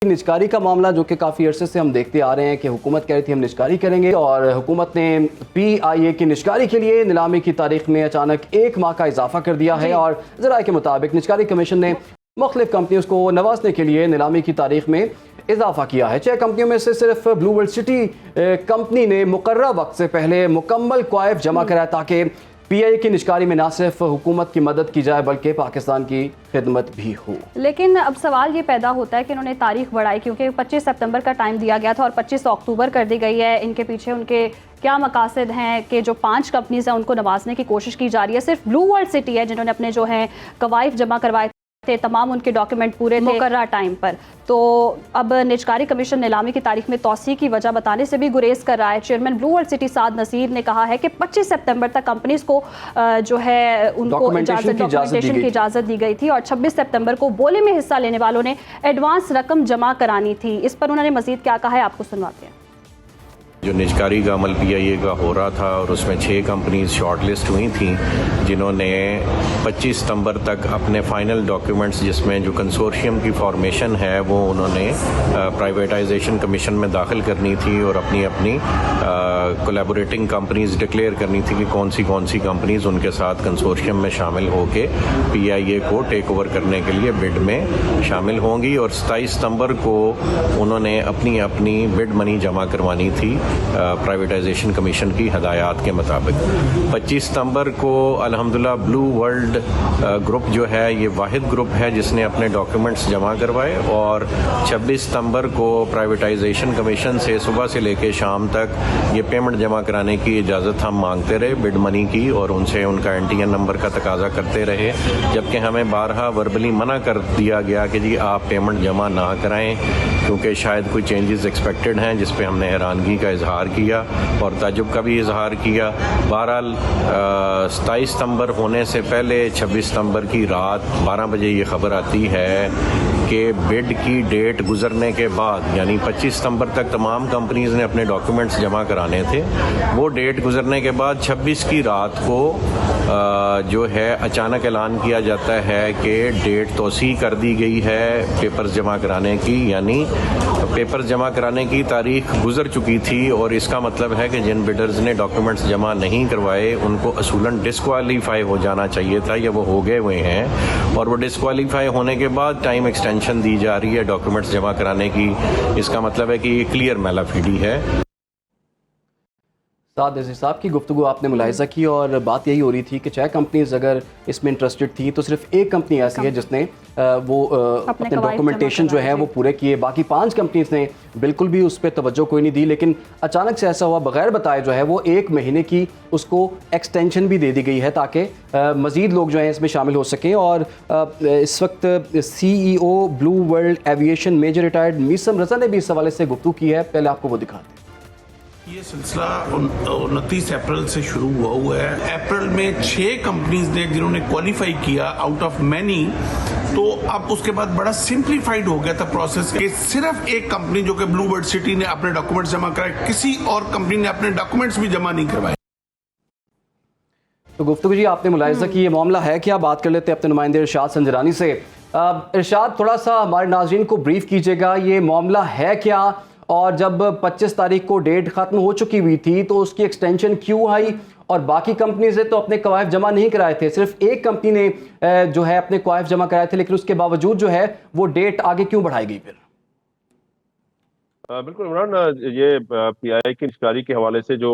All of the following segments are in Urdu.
نجکاری کا معاملہ جو کہ کافی عرصے سے ہم دیکھتے آ رہے ہیں کہ حکومت کہہ رہی تھی ہم نجکاری کریں گے، اور حکومت نے پی آئی اے کی نجکاری کے لیے نیلامی کی تاریخ میں اچانک 1 ماہ کا اضافہ کر دیا ہے، اور ذرائع کے مطابق نجکاری کمیشن نے مختلف کمپنیوں کو نوازنے کے لیے نیلامی کی تاریخ میں اضافہ کیا ہے۔ 6 کمپنیوں میں سے صرف بلو ورلڈ سٹی کمپنی نے مقررہ وقت سے پہلے مکمل کوائف جمع کرایا تاکہ پی آئی اے کی نجکاری میں نہ صرف حکومت کی مدد کی جائے بلکہ پاکستان کی خدمت بھی ہو۔ لیکن اب سوال یہ پیدا ہوتا ہے کہ انہوں نے تاریخ بڑھائی، کیونکہ 25 ستمبر کا ٹائم دیا گیا تھا اور 25 اکتوبر کر دی گئی ہے۔ ان کے پیچھے ان کے کیا مقاصد ہیں کہ جو 5 کمپنیز ہیں ان کو نوازنے کی کوشش کی جا رہی ہے؟ صرف بلو ورلڈ سٹی ہے جنہوں نے اپنے جو ہیں کوائف جمع کروائے تھے، تمام ان کے ڈاکیومنٹ پورے تھے مقررہ ٹائم پر، تو اب نجکاری کمیشن نیلامی کی تاریخ میں توسیع کی وجہ بتانے سے بھی گریز کر رہا ہے۔ چیئرمین بلو ورلڈ سٹی سعد نصیر نے کہا ہے کہ 25 ستمبر تک کمپنیز کو جو ہے ان کو ڈاکومنٹیشن کی اجازت دی گئی تھی، اور 26 ستمبر کو بولے میں حصہ لینے والوں نے ایڈوانس رقم جمع کرانی تھی۔ اس پر انہوں نے مزید کیا کہا ہے، آپ کو سنواتے ہیں۔ جو نجکاری کا عمل پی آئی اے کا ہو رہا تھا اور اس میں 6 کمپنیز شارٹ لسٹ ہوئی تھیں جنہوں نے 25 ستمبر تک اپنے فائنل ڈاکیومنٹس جس میں جو کنسورشیم کی فارمیشن ہے وہ انہوں نے پرائیویٹائزیشن کمیشن میں داخل کرنی تھی اور اپنی کولیبوریٹنگ کمپنیز ڈکلیئر کرنی تھی کہ کون سی کمپنیز ان کے ساتھ کنسورشیم میں شامل ہو کے پی آئی اے کو ٹیک اوور کرنے کے لیے بڈ میں شامل ہوں گی، اور 27 ستمبر کو انہوں نے اپنی بڈ منی جمع کروانی تھی پرائیویٹائزیشن کمیشن کی ہدایات کے مطابق۔ 25 ستمبر کو الحمدللہ بلو ورلڈ گروپ جو ہے یہ واحد گروپ ہے جس نے اپنے ڈاکیومنٹس جمع کروائے، اور 26 ستمبر کو پرائیویٹائزیشن کمیشن سے صبح سے لے کے شام تک یہ پیمنٹ جمع کرانے کی اجازت ہم مانگتے رہے بڈ منی کی، اور ان سے ان کا NTN نمبر کا تقاضا کرتے رہے، جبکہ ہمیں بارہا وربلی منع کر دیا گیا کہ جی آپ پیمنٹ جمع نہ کرائیں کیونکہ شاید کوئی چینجز ایکسپیکٹڈ ہیں، جس پہ ہم نے حیرانگی کا اظہار کیا اور تعجب کا بھی اظہار کیا۔ بہرحال 27 ستمبر ہونے سے پہلے 26 ستمبر کی رات 12 بجے یہ خبر آتی ہے کہ بڈ کی ڈیٹ گزرنے کے بعد، یعنی 25 ستمبر تک تمام کمپنیز نے اپنے ڈاکیومنٹس جمع کرانے تھے، وہ ڈیٹ گزرنے کے بعد 26 کی رات کو جو ہے اچانک اعلان کیا جاتا ہے کہ ڈیٹ توسیع کر دی گئی ہے پیپرز جمع کرانے کی، یعنی پیپرز جمع کرانے کی تاریخ گزر چکی تھی، اور اس کا مطلب ہے کہ جن بڈرز نے ڈاکیومنٹس جمع نہیں کروائے ان کو اصولاً ڈسکوالیفائی ہو جانا چاہیے تھا، یا وہ ہو گئے ہوئے ہیں، اور وہ ڈسکوالیفائی ہونے کے بعد ٹائم ایکسٹینشن دی جا رہی ہے ڈاکیومنٹس جمع کرانے کی۔ اس کا مطلب ہے کہ یہ کلیئر میلافیڈی ہے۔ سعد نصیر صاحب کی گفتگو آپ نے ملاحظہ کی، اور بات یہی ہو رہی تھی کہ 6 کمپنیز اگر اس میں انٹرسٹڈ تھیں تو صرف 1 کمپنی ایسی ہے جس نے وہ اپنے ڈاکومنٹیشن جو ہے وہ پورے کیے، باقی 5 کمپنیز نے بالکل بھی اس پہ توجہ کوئی نہیں دی، لیکن اچانک سے ایسا ہوا بغیر بتائے جو ہے وہ 1 مہینے کی اس کو ایکسٹینشن بھی دے دی گئی ہے تاکہ مزید لوگ جو ہیں اس میں شامل ہو سکیں۔ اور اس وقت CEO Blue World Aviation major retired Maisam Raza نے بھی اس حوالے سے گفتگو کی ہے، پہلے آپ کو وہ دکھاتے ہیں۔ یہ سلسلہ 29 اپریل سے شروع ہوا ہے۔ اپریل میں 6 کمپنیز نے جنہوں نے کوالیفائی کیا آؤٹ آف مینی، تو اب اس کے بعد بڑا سمپلیفائڈ ہو گیا تھا پروسیس کہ صرف 1 کمپنی جو کہ بلو ورلڈ سٹی نے اپنے ڈاکومنٹس جمع کرائے، کسی اور کمپنی نے اپنے ڈاکومنٹس بھی جمع نہیں کروائے۔ تو گفتگو جی آپ نے ملاحظہ کی، یہ معاملہ ہے کیا؟ بات کر لیتے ہیں اپنے نمائندے ارشاد سنجرانی سے۔ ارشاد، تھوڑا سا ہمارے ناظرین کو بریف کیجیے گا، یہ معاملہ ہے کیا، اور جب 25 تاریخ کو ڈیٹ ختم ہو چکی ہوئی تھی تو اس کی ایکسٹینشن کیوں آئی، اور باقی کمپنیز نے تو اپنے کوائف جمع نہیں کرائے تھے، صرف 1 کمپنی نے جو ہے اپنے کوائف جمع کرائے تھے، لیکن اس کے باوجود جو ہے وہ ڈیٹ آگے کیوں بڑھائی گئی پھر؟ بالکل عمران، یہ پی آئی اے کی نجکاری کے حوالے سے جو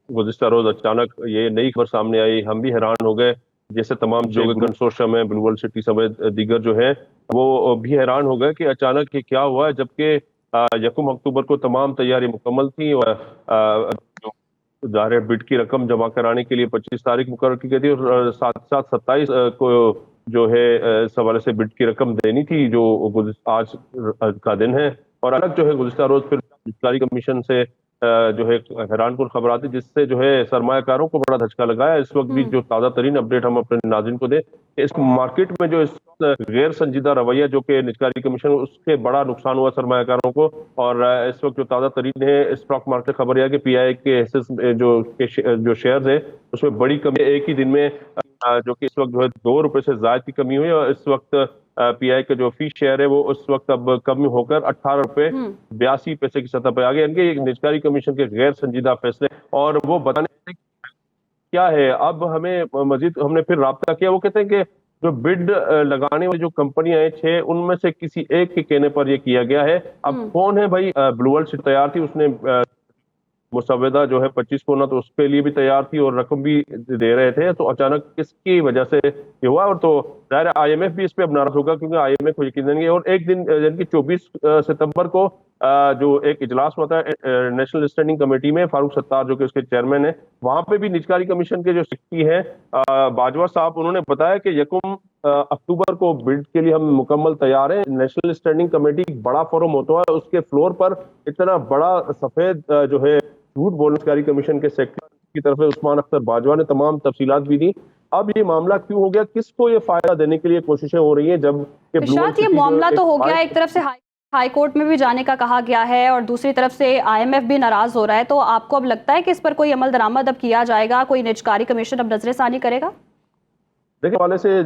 گزشتہ روز اچانک یہ نئی خبر سامنے آئی، ہم بھی حیران ہو گئے، جیسے تمام جو کنسورشیم ہیں بلو ورلڈ سٹی سمیت دیگر جو ہیں وہ بھی حیران ہو گئے کہ اچانک یہ کیا ہوا ہے، جبکہ 1 اکتوبر کو تمام تیاری مکمل تھی، اور ظاہر بڈ کی رقم جمع کرانے کے لیے 25 تاریخ مقرر کی گئی تھی، اور ساتھ ساتھ 27 کو جو ہے اس حوالے سے بڈ کی رقم دینی تھی جو آج کا دن ہے۔ اور الگ جو ہے گزشتہ روز پھر نجکاری کمیشن سے جو ہے حیران کن خبر آتی، جس سے جو ہے سرمایہ کاروں کو بڑا دھچکا لگا ہے۔ اس وقت بھی جو تازہ ترین اپڈیٹ ہم اپنے ناظرین کو دیں کہ اس مارکیٹ میں جو اس غیر سنجیدہ رویہ جو کہ نجکاری کمیشن، اس کے بڑا نقصان ہوا سرمایہ کاروں کو، اور اس وقت جو تازہ ترین ہے اسٹاک مارکیٹ خبر یہ ہے کہ پی آئی اے کے جو شیئرز ہیں اس میں بڑی کمی، ایک ہی دن میں جو کہ اس وقت جو ہے 2 روپے سے زائد کی کمی ہوئی، اور اس وقت پی آئی کا جو فی شیئر ہے وہ اس وقت اب کم ہو کر 18 روپے 82 پیسے کی سطح پہ آ گیا. یعنی کہ یہ نجکاری کمیشن کے غیر سنجیدہ فیصلے اور وہ بتانے کیا ہے. اب ہمیں مزید ہم نے پھر رابطہ کیا، وہ کہتے ہیں کہ جو بڈ لگانے والی جو کمپنیاں ہیں 6 ان میں سے کسی ایک کے کہنے پر یہ کیا گیا ہے. اب کون ہے بھائی؟ بلو ورلڈ سے تیار تھی، اس نے مسودہ جو ہے 25 کو نہ تو اس کے لیے بھی تیار تھی اور رقم بھی دے رہے تھے، تو اچانک کس کی وجہ سے یہ ہوا؟ اور تو ظاہر آئی ایم ایف بھی اس پہ اب ناراض ہوگا، کیونکہ آئی ایم ایف کو یقین نہیں ہے. اور ایک دن یعنی کہ 24 ستمبر کو جو ایک اجلاس ہوا تھا نیشنل اسٹینڈنگ کمیٹی میں، فاروق ستار جو کہ اس کے چیئرمین ہیں، وہاں پہ بھی نجکاری کمیشن کے جو سیکرٹری ہیں باجوہ صاحب، انہوں نے بتایا کہ 1 اکتوبر کو بڈ کے لیے ہم مکمل تیار ہیں. نیشنل اسٹینڈنگ کمیٹی ایک بڑا فورم ہوتا ہے، اس کے فلور پر اتنا بڑا سفید جو ہے جھوٹ بولنے نجکاری کمیشن کے سیکرٹری کی طرف سے عثمان اختر باجوہ نے تمام تفصیلات بھی دی. اب یہ معاملہ کیوں ہو گیا؟ کس کو یہ فائدہ دینے کے لیے کوششیں ہو رہی ہیں؟ جب ارشاد یہ معاملہ تو ہو گیا، ایک طرف سے ہائی کورٹ میں بھی جانے کا کہا گیا ہے اور دوسری طرف سے آئی ایم ایف بھی ناراض ہو رہا ہے، تو آپ کو اب لگتا ہے کہ اس پر کوئی عمل درآمد اب کیا جائے گا؟ کوئی نجکاری کمیشن اب نظر ثانی کرے گا؟ دیکھیں، حوالے سے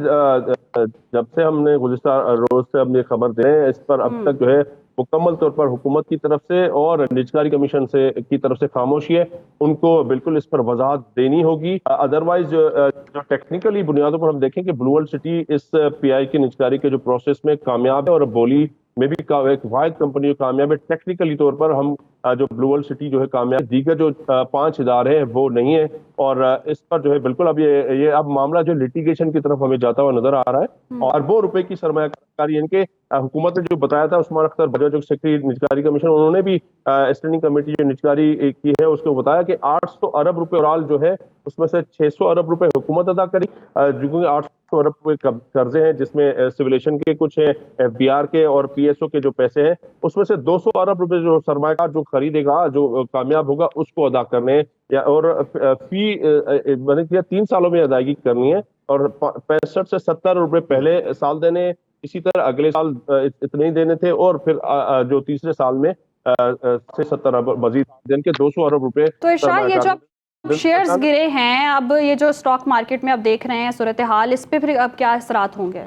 جب سے ہم نے گزشتہ روز سے ہم یہ خبر دے رہے ہیں، اس پر اب تک جو ہے مکمل طور پر حکومت کی طرف سے اور نجکاری کمیشن سے کی طرف سے خاموشی ہے. ان کو بالکل اس پر وضاحت دینی ہوگی. ادروائز جو ٹیکنیکلی بنیادوں پر ہم دیکھیں کہ بلو ورلڈ سٹی اس پی آئی کی نجکاری کے جو پروسیس میں کامیاب ہے، اور بولی میں بھی ایک واحد کمپنی جو کامیاب ہے. ٹیکنیکلی طور پر ہم جو بلو ورلڈ سٹی جو ہے کامیاب، دیگر جو 5 ادارے ہیں وہ نہیں ہیں. اور اس پر جو ہے بالکل اب یہ اب معاملہ جو لٹیگیشن کی طرف ہمیں جاتا ہوا نظر آ رہا ہے. اور اربوں روپے کی سرمایہ کاری، یعنی کہ حکومت نے جو بتایا تھا، عثمان اختر باجوہ جو سیکرٹری نجکاری کمیشن، انہوں نے بھی اسٹینڈنگ کمیٹی جو نجکاری کی ہے اس کو بتایا کہ 800 ارب روپے اورال جو ہے اس میں سے 600 ارب روپے حکومت ادا کری، جو 800 ارب روپے قرضے ہیں جس میں سویلیشن کے کچھ ہیں، ایف بی آر کے اور پی ایس او کے جو پیسے ہیں، اس میں سے 200 ارب روپے جو سرمایہ کار جو خریدے گا، جو کامیاب ہوگا، اس کو ادا کرنے ہیں. اور فی 3 سالوں میں ادائیگی کرنی ہے، اور 65 سے 70 روپے پہلے سال دینے، اسی طرح اگلے سال اتنے ہی دینے تھے، اور پھر جو تیسرے سال میں سے 70 ارب مزید دن کے 200 ارب روپے. تو ارشاد یہ جو شیئرز گرے ہیں، اب یہ جو اسٹاک مارکیٹ میں اب دیکھ رہے ہیں صورتحال، اس پہ پھر اب کیا اثرات ہوں گے؟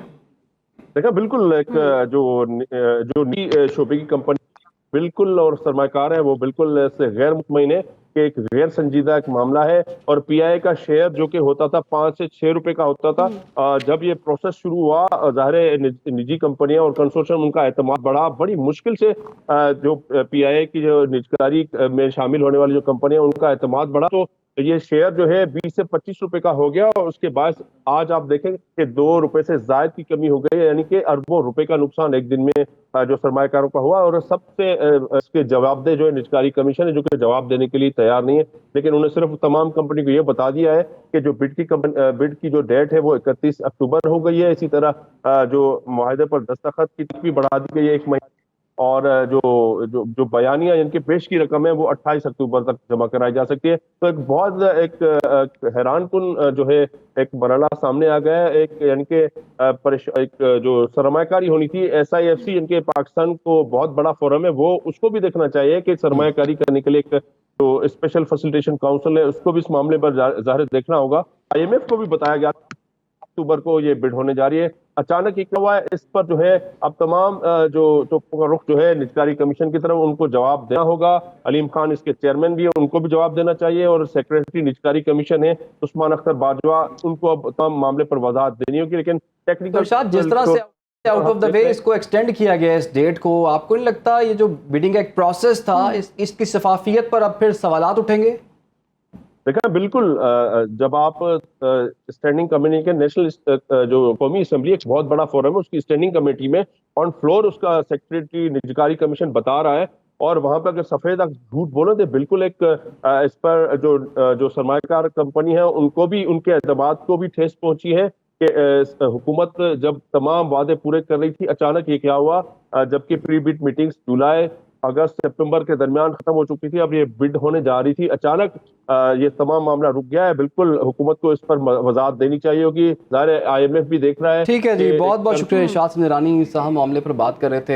دیکھا بالکل ایک جو نجی شعبے کی کمپنی بالکل اور سرمایہ کار ہیں وہ بالکل اس سے غیر مطمئن ہے کہ ایک غیر سنجیدہ ایک معاملہ ہے. اور پی آئی کا شیئر جو کہ ہوتا تھا 5 سے 6 روپے کا ہوتا تھا، جب یہ پروسیس شروع ہوا، ظاہر نجی کمپنیاں اور کنسورشیم ان کا اعتماد بڑھا. بڑی مشکل سے جو پی آئی کی جو نجکاری میں شامل ہونے والی جو کمپنیاں ان کا اعتماد بڑھا، تو یہ شیئر جو ہے 20 سے 25 روپے کا ہو گیا. اور اس کے باعث آج آپ دیکھیں کہ 2 روپے سے زائد کی کمی ہو گئی ہے، یعنی کہ اربوں روپے کا نقصان ایک دن میں جو سرمایہ کاروں کا ہوا. اور سب سے اس کے جواب دہ جو ہے نجکاری کمیشن ہے، جو کہ جواب دینے کے لیے تیار نہیں ہے، لیکن انہوں نے صرف تمام کمپنی کو یہ بتا دیا ہے کہ جو بڈ کی جو ڈیٹ ہے وہ 31 اکتوبر ہو گئی ہے. اسی طرح جو معاہدے پر دستخط کی بھی بڑھا دی گئی ہے 1 مہینے، اور جو بیانیہ یعنی کہ پیش کی رقم ہے وہ 28 اکتوبر تک جمع کرائی جا سکتی ہے. تو ایک بہت ایک حیران کن جو ہے ایک مرحلہ سامنے آ گیا ہے. ایک یعنی کہ ایک جو سرمایہ کاری ہونی تھی ایس آئی ایف سی، یعنی کہ پاکستان کو بہت بڑا فورم ہے، وہ اس کو بھی دیکھنا چاہیے کہ سرمایہ کاری کرنے کے لیے ایک جو اسپیشل فیسیلیٹیشن کاؤنسل ہے اس کو بھی اس معاملے پر ظاہر دیکھنا ہوگا. آئی ایم ایف کو بھی بتایا گیا اکتوبر کو یہ بڈ ہونے جا رہی ہے. اچانک یہ کیا ہوا ہے؟ اس پر جو ہے اب تمام جو ٹوپوں کا رخ جو ہے نجکاری کمیشن کی طرف، ان کو جواب دینا ہوگا. علیم خان اس کے چیئرمین بھی ہیں، ان کو بھی جواب دینا چاہیے. اور سیکریٹری نجکاری کمیشن ہے عثمان اختر باجوہ، ان کو اب تمام معاملے پر وضاحت دینی ہوگی. لیکن ٹیکنیکل جس طرح سے آؤٹ آف دا وے اس کو ایکسٹینڈ کیا گیا اس ڈیٹ کو، آپ کو نہیں لگتا یہ جو بیڈنگ ایک پروسیس تھا اس کی شفافیت پر اب پھر سوالات اٹھیں گے؟ دیکھیں بالکل، جب آپ اسٹینڈنگ کمیٹی کے نیشنل جو قومی اسمبلی ایک بہت بڑا فورم ہے، اس کی اسٹینڈنگ کمیٹی میں آن فلور اس کا سیکریٹری نجکاری کمیشن بتا رہا ہے، اور وہاں پہ اگر سفید جھوٹ بولے تو بالکل ایک اس پر جو سرمایہ کار کمپنی ہے ان کو بھی، ان کے اعتماد کو بھی ٹھیس پہنچی ہے کہ حکومت جب تمام وعدے پورے کر رہی تھی، اچانک یہ کیا ہوا؟ جبکہ پری بڈ میٹنگز جولائی، اگست، سپتمبر کے درمیان ختم ہو چکی تھی، اب یہ بڈ ہونے جا رہی تھی، اچانک یہ تمام معاملہ رک گیا ہے. بالکل حکومت کو اس پر وضاحت دینی چاہیے ہوگی. ظاہر آئی ایم ایف بھی دیکھ رہا ہے. ٹھیک ہے جی، بہت بہت شکریہ. ارشاد نورانی صاحب معاملے پر بات کر رہے تھے.